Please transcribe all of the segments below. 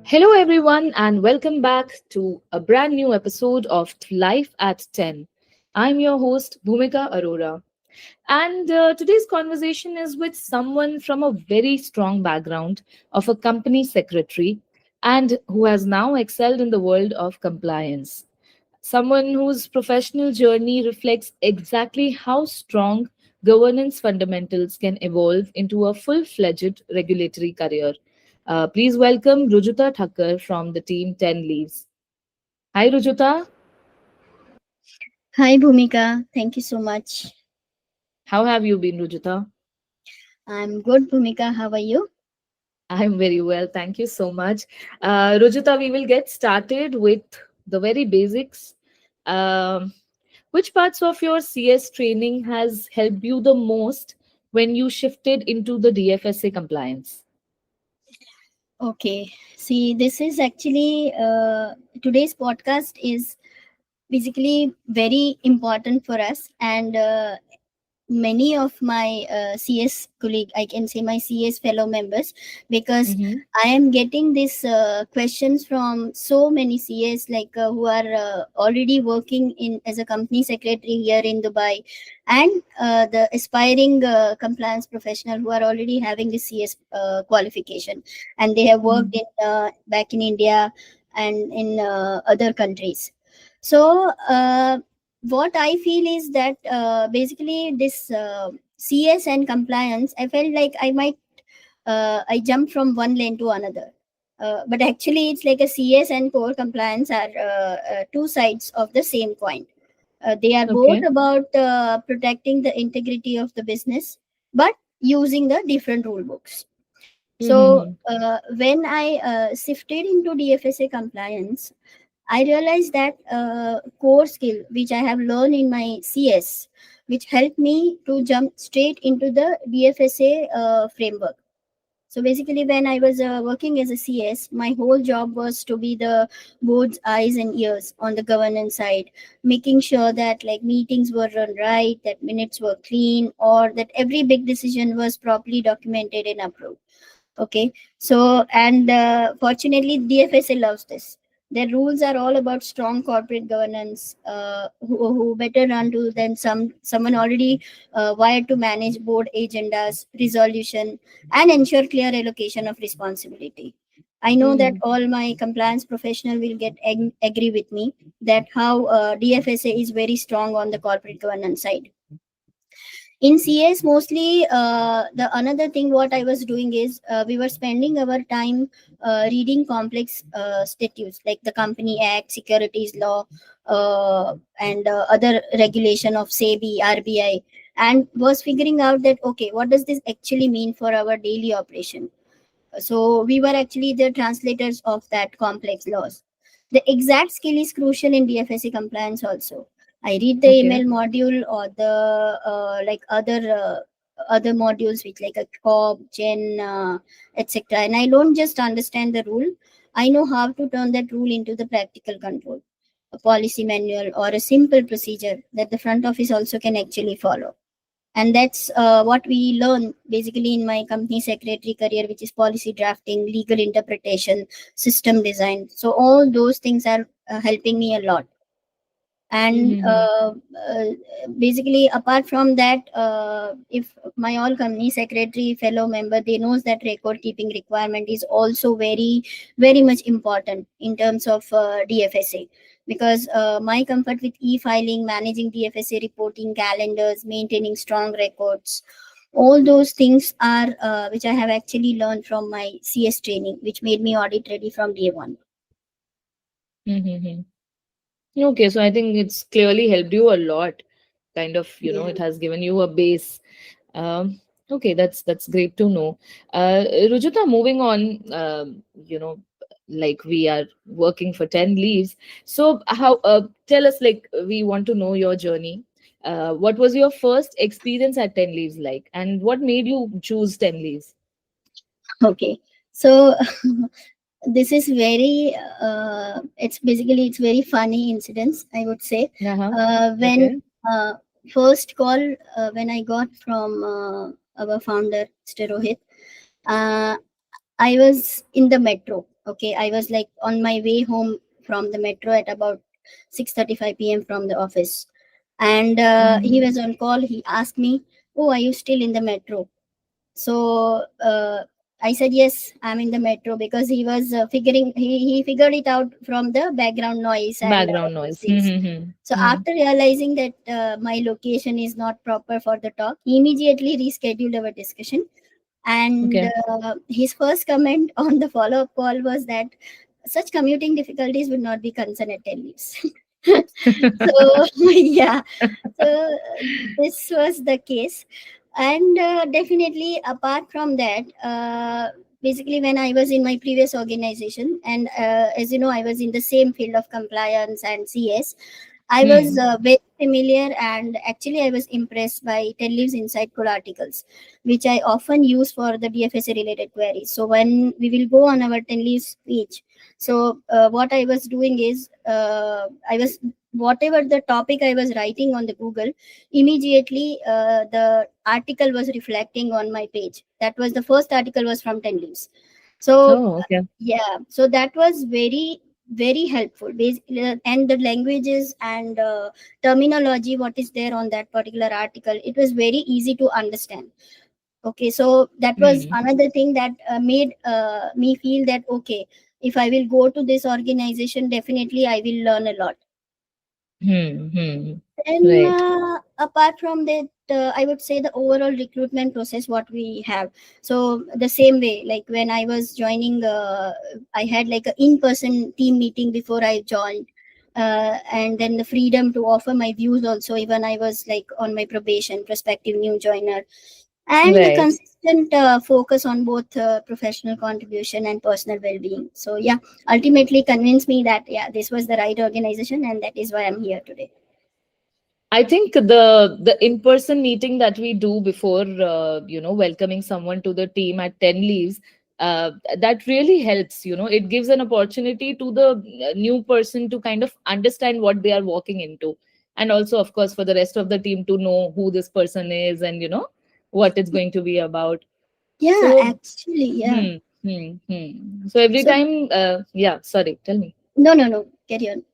Hello, everyone, and welcome back to a brand new episode of Life at 10. I'm your host, Bhumika Arora, and today's conversation is with someone from a very strong background of a company secretary and who has now excelled in the world of compliance. Someone whose professional journey reflects exactly how strong governance fundamentals can evolve into a full fledged regulatory career. Please welcome Rujuta Thakkar from the team 10 Leaves. Hi, Rujuta. Hi Bhumika, thank you so much. How have you been, Rujuta? I'm good, Bhumika. How are you? I'm very well. Thank you so much. Rujuta, we will get started with the very basics. Um, which parts of your CS training has helped you the most when you shifted into the DFSA compliance? Okay. See, this is actually today's podcast is basically very important for us, and many of my CS colleague, I can say my CS fellow members, because Mm-hmm. I am getting these questions from so many CS who are already working in as a company secretary here in Dubai, and the aspiring compliance professional who are already having the CS qualification, and they have worked Mm-hmm. in back in India and in other countries. So what I feel is that basically this CS and compliance, I felt like I jumped from one lane to another. But actually, it's like a CS and core compliance are two sides of the same coin. They are both Okay. about protecting the integrity of the business, but using the different rule books. So Mm-hmm. when I shifted into DFSA compliance, I realized that core skill which I have learned in my CS, which helped me to jump straight into the DFSA framework. So basically, when I was working as a CS, my whole job was to be the board's eyes and ears on the governance side, making sure that like meetings were run right, that minutes were clean, or that every big decision was properly documented and approved. Okay, so and fortunately DFSA loves this. Their rules are all about strong corporate governance, who better run to than someone already wired to manage board agendas, resolution, and ensure clear allocation of responsibility. I know that Mm-hmm. all my compliance professional will get agree with me that how DFSA is very strong on the corporate governance side. In CS mostly, the another thing what I was doing is we were spending our time reading complex statutes like the Company Act, securities law, and other regulation of SEBI, RBI, and was figuring out that okay, what does this actually mean for our daily operation. So we were actually the translators of that complex laws. The exact skill is crucial in DFSC compliance also. I read the Okay. email module or the other modules which like a COB, Gen, etc. And I don't just understand the rule. I know how to turn that rule into the practical control, a policy manual or a simple procedure that the front office also can actually follow. And that's what we learn basically in my company secretary career, which is policy drafting, legal interpretation, system design. So all those things are helping me a lot. And Mm-hmm. basically apart from that, if my all company secretary fellow member, they knows that record keeping requirement is also very much important in terms of DFSA, because my comfort with e-filing, managing DFSA reporting, calendars, maintaining strong records, all those things are which I have actually learned from my CS training, which made me audit ready from day one. Mm-hmm. Okay, so I think it's clearly helped you a lot. Kind of, Yeah. it has given you a base. Okay, that's great to know. Rujuta, moving on, like we are working for 10 leaves. So how tell us, like, we want to know your journey. What was your first experience at 10 leaves like, and what made you choose 10 leaves? Okay. So this is very it's basically it's very funny incidents, I would say. Uh-huh. When Okay. uh, first call when I got from our founder Mr. Rohit, uh, I was in the metro. Okay, I was like on my way home from the metro at about 6:35 p.m. from the office, and he Mm. was on call. He asked me, "Oh, are you still in the metro?" So I said, "Yes, I'm in the metro," because he was he figured it out from the background noise and Background those noise. things. So Mm. after realizing that my location is not proper for the talk, he immediately rescheduled our discussion. And Okay. his first comment on the follow-up call was that such commuting difficulties would not be concerned at 10 leaves. So yeah, so this was the case. And definitely apart from that, basically when I was in my previous organization, and as you know, I was in the same field of compliance and CS. I was Hmm. very familiar, and actually I was impressed by 10 Leaves Inside Code articles, which I often use for the DFSA related queries. So when we will go on our 10 Leaves page, so what I was doing is I was whatever the topic I was writing on the Google, immediately the article was reflecting on my page. That was the first article was from 10 Leaves. So Oh, okay. yeah, so that was very helpful. And the languages and terminology what is there on that particular article, it was very easy to understand. Okay, so that was Hmm. another thing that made me feel that okay, if I will go to this organization, definitely I will learn a lot. Hmm. And Right. apart from that, I would say the overall recruitment process, what we have. So the same way, like when I was joining, I had like an in-person team meeting before I joined. And then the freedom to offer my views also, even I was like on my probation, prospective new joiner, and the Right. consistent focus on both professional contribution and personal well-being. So yeah, ultimately convinced me that yeah, this was the right organization, and that is why I'm here today. I think the in-person meeting that we do before welcoming someone to the team at 10 leaves, that really helps. It gives an opportunity to the new person to kind of understand what they are walking into, and also of course for the rest of the team to know who this person is, and what it's going to be about. Yeah, So actually, yeah. hmm, so every So time, yeah, sorry, tell me. no, no, no. Carry on.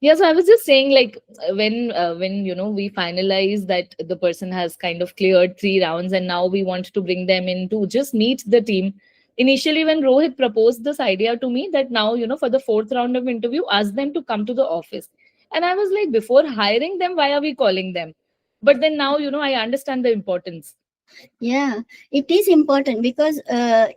Yeah, so I was just saying, like, when we finalize that the person has kind of cleared 3 rounds, and now we want to bring them in to just meet the team. Initially, when Rohit proposed this idea to me, that now for the fourth round of interview, ask them to come to the office, and I was like, before hiring them, why are we calling them? But then now I understand the importance. Yeah, it is important because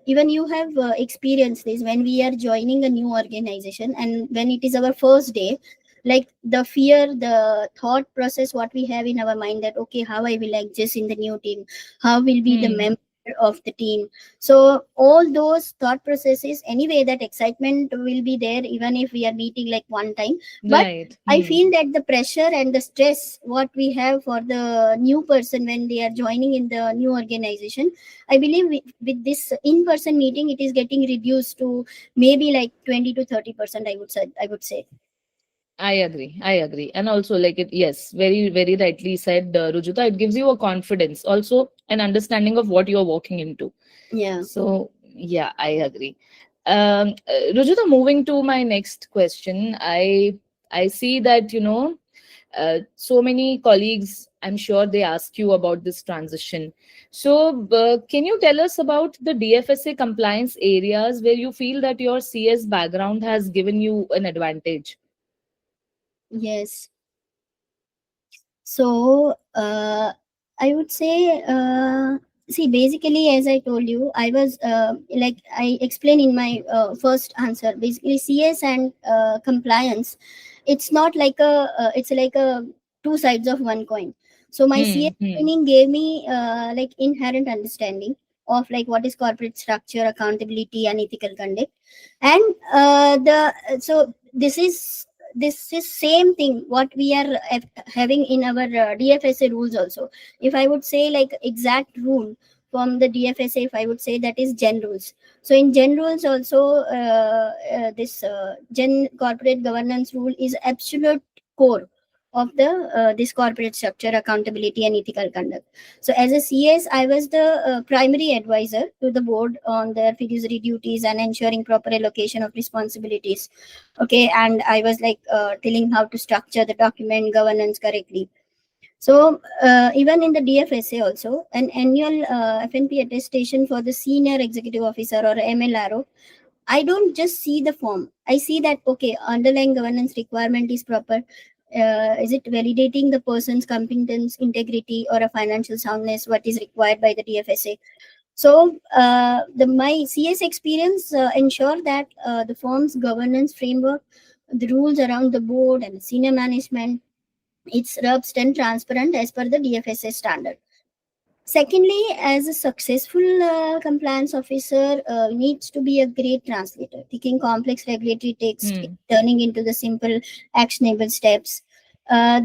even you have experienced this when we are joining a new organization, and when it is our first day, like the fear, the thought process, what we have in our mind that okay, how I will adjust in the new team, how will be the Hmm. member of the team. So all those thought processes, anyway, that excitement will be there even if we are meeting like one time. But Right. I Hmm. feel that the pressure and the stress what we have for the new person when they are joining in the new organization, I believe with this in-person meeting, it is getting reduced to maybe like 20 to 30%. I would say. I agree. I agree. And also, like it, yes, very, very rightly said, Rujuta. It gives you a confidence, also an understanding of what you're walking into. Yeah. So, yeah, I agree. Rujuta, moving to my next question, I see that so many colleagues. I'm sure they ask you about this transition. So, can you tell us about the DFSA compliance areas where you feel that your CS background has given you an advantage? Yes. So I would say, see, basically, as I told you, I was like I explained in my first answer. Basically, CS and compliance, it's not like it's like a two sides of one coin. So my CS Hmm. training gave me like inherent understanding of like what is corporate structure, accountability, and ethical conduct. And the so this is same thing what we are having in our DFSA rules also. If I would say like exact rule from the DFSA, if I would say, that is gen rules. So in gen rules also, this gen corporate governance rule is absolute core. of the this corporate structure, accountability, and ethical conduct. So as a CS, I was the primary advisor to the board on their fiduciary duties and ensuring proper allocation of responsibilities. Okay, and I was like telling how to structure the document governance correctly. So even in the DFSA also, an annual FNP attestation for the senior executive officer or MLRO, I don't just see the form. I see that, okay, underlying governance requirement is proper. Is it validating the person's competence, integrity, or a financial soundness, what is required by the DFSA? So my CS experience ensure that the firm's governance framework, the rules around the board and senior management, it's robust and transparent as per the DFSA standard. Secondly, as a successful compliance officer, needs to be a great translator, taking complex regulatory text, Hmm. turning into the simple actionable steps.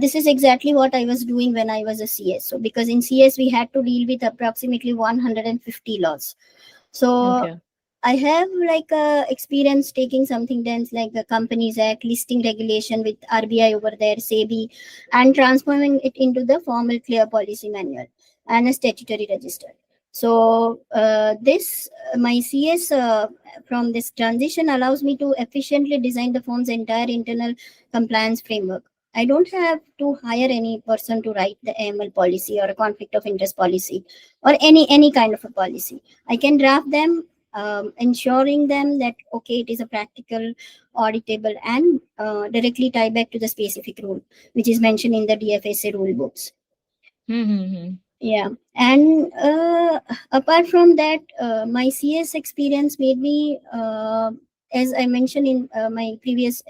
This is exactly what I was doing when I was a CS. So, because in CS we had to deal with approximately 150 laws. So Okay. I have like experience taking something dense like the Companies Act, listing regulation with RBI over there, SEBI, and transforming it into the formal clear policy manual and a statutory register. So this my CS from this transition allows me to efficiently design the firm's entire internal compliance framework. I don't have to hire any person to write the AML policy or a conflict of interest policy or any kind of a policy. I can draft them, ensuring them that okay, it is a practical, auditable, and directly tie back to the specific rule which is mentioned in the DFSA rule books. Hmm. Hmm. Hmm. Yeah, and apart from that, my CS experience made me, as I mentioned in my previous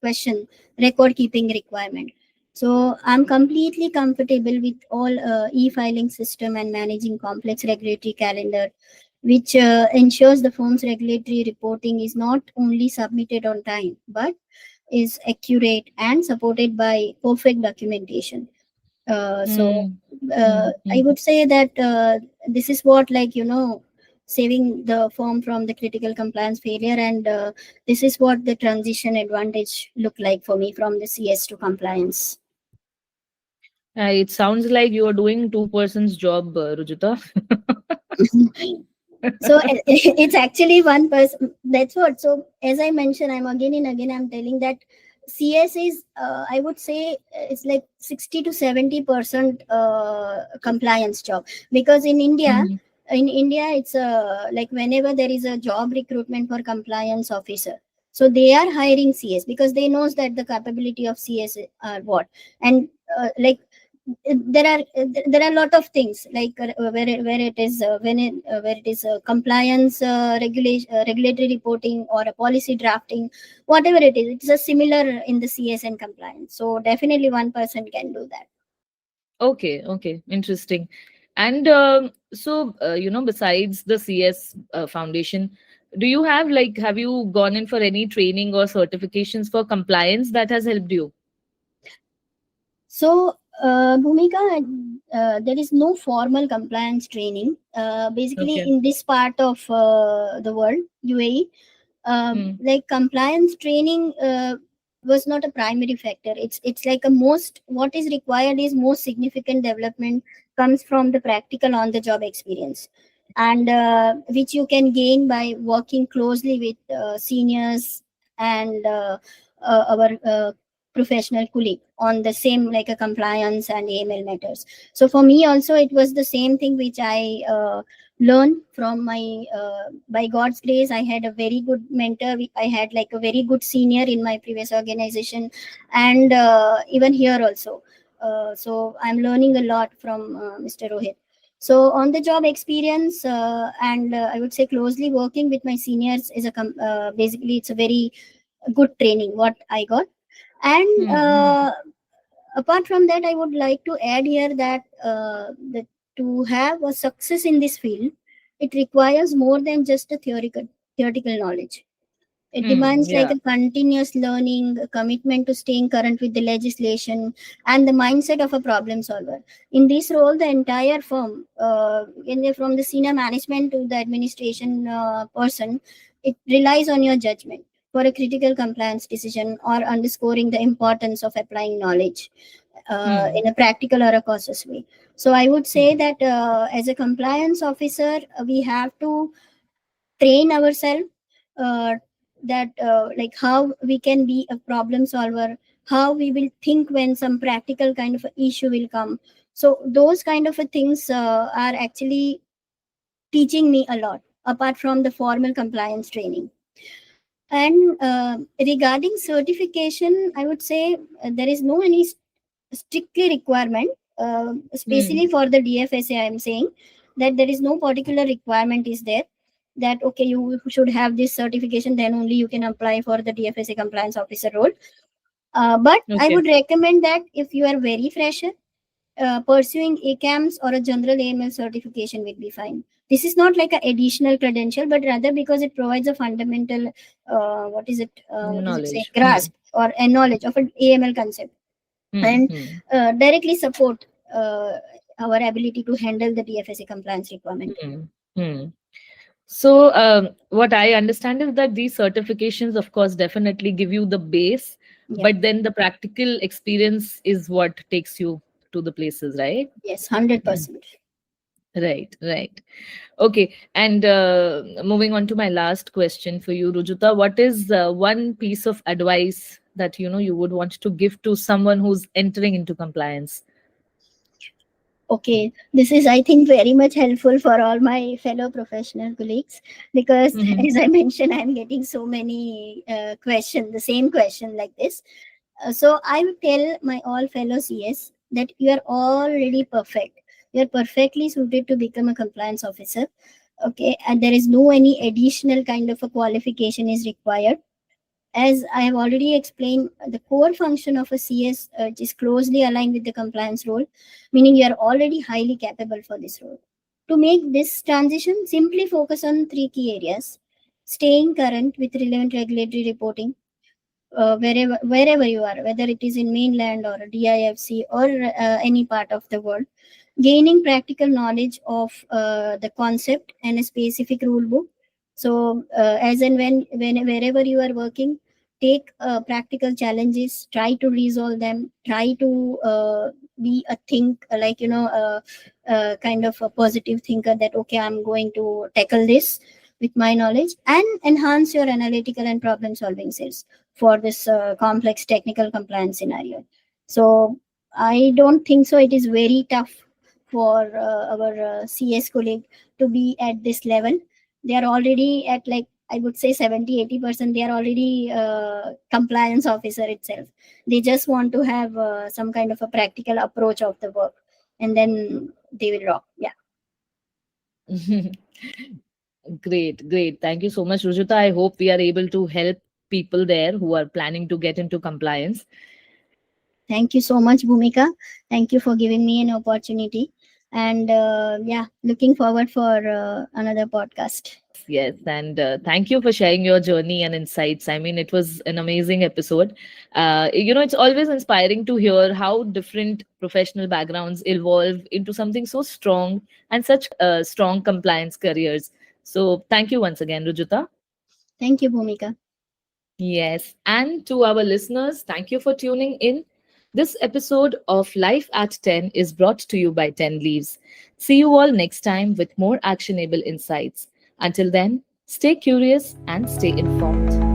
question, record keeping requirement. So I'm completely comfortable with all e-filing system and managing complex regulatory calendar, which ensures the firm's regulatory reporting is not only submitted on time but is accurate and supported by perfect documentation. So Hmm. Hmm. I Hmm. would say that this is what, like, saving the firm from the critical compliance failure, and this is what the transition advantage look like for me from the CS to compliance. It sounds like you are doing two persons job, Rujuta. So it's actually one person. That's what. So as I mentioned, I'm again and again I'm telling that CS is, I would say, it's like 60 to 70% compliance job, because Hmm. in India, it's like whenever there is a job recruitment for compliance officer, so they are hiring CS because they knows that the capability of CS are what, and like there are a lot of things like where it is where it is compliance regulation, regulatory reporting, or a policy drafting, whatever it is, it's a similar in the CS and compliance. So definitely one person can do that. Okay, okay, interesting. And besides the CS foundation, do you have have you gone in for any training or certifications for compliance that has helped you? So, Bhumika, there is no formal compliance training. Basically, Okay. in this part of the world, UAE, Hmm. like compliance training was not a primary factor. It's like a most, what is required is most significant development comes from the practical on the job experience, and which you can gain by working closely with seniors and our professional colleague on the same like a compliance and AML matters. So for me also it was the same thing which I learned from my by God's grace. I had a very good mentor. I had like a very good senior in my previous organization, and even here also. So I'm learning a lot from Mr. Rohit. So on the job experience, and I would say closely working with my seniors is basically it's a very good training what I got. And Hmm. Hmm. apart from that, I would like to add here that that to have a success in this field, it requires more than just a theoretical knowledge. It Hmm. demands like Yeah. a continuous learning, a commitment to staying current with the legislation, and the mindset of a problem solver. In this role, the entire firm, from the senior management to the administration person, it relies on your judgment. for a critical compliance decision or underscoring the importance of applying knowledge Hmm. in a practical or a cautious way. So I would say Hmm. that as a compliance officer, we have to train ourselves, uh, that like how we can be a problem solver, how we will think when some practical kind of a issue will come. So those kind of a things are actually teaching me a lot apart from the formal compliance training. And regarding certification, I would say there is no any strictly requirement, Hmm. especially for the DFSA. I am saying that there is no particular requirement is there that okay, you should have this certification, then only you can apply for the DFSA compliance officer role. But I Okay. would recommend that if you are very fresher, pursuing ACAMS or a general AML certification will be fine. This is not like an additional credential, but rather because it provides a fundamental, what does it say, Knowledge. Hmm. grasp or a knowledge of an AML concept, Hmm. and Hmm. directly support our ability to handle the DFSA compliance requirement. Hmm. Hmm. So, what I understand is that these certifications, of course, definitely give you the base, Yeah. but then the practical experience is what takes you to the places, right? Yes, 100%. Right, right. Okay. And moving on to my last question for you, Rujuta, what is one piece of advice that you would want to give to someone who's entering into compliance? Okay, this is, I think, very much helpful for all my fellow professional colleagues because, Hmm. as I mentioned, I'm getting so many questions, the same question like this. So I would tell my all fellow CS that you are already perfect. You are perfectly suited to become a compliance officer. Okay, and there is no any additional kind of a qualification is required. As I have already explained, the core function of a CS is closely aligned with the compliance role, meaning you are already highly capable for this role. To make this transition, simply focus on three key areas: staying current with relevant regulatory reporting, wherever you are, whether it is in mainland or DIFC or any part of the world, gaining practical knowledge of the concept and a specific rule book. So as and when wherever you are working, take practical challenges, try to resolve them, try to be a think like kind of a positive thinker, that okay, I'm going to tackle this with my knowledge, and enhance your analytical and problem solving skills for this complex technical compliance scenario. So I don't think so it is very tough for our CS colleague to be at this level. They are already at, like, I would say 70-80%, they are already compliance officer itself. They just want to have some kind of a practical approach of the work, and then they will rock. Yeah. Great, great. Thank you so much, Rujuta. I hope we are able to help people there who are planning to get into compliance. Thank you so much, Bhumika. Thank you for giving me an opportunity. And yeah, looking forward for another podcast. Yes, yes. And thank you for sharing your journey and insights. I mean, it was an amazing episode. It's always inspiring to hear how different professional backgrounds evolve into something so strong and such strong compliance careers. So, thank you once again, Rujuta. Thank you, Bhumika. Yes. And to our listeners, thank you for tuning in. This episode of Life at 10 is brought to you by 10 Leaves. See you all next time with more actionable insights. Until then, stay curious and stay informed.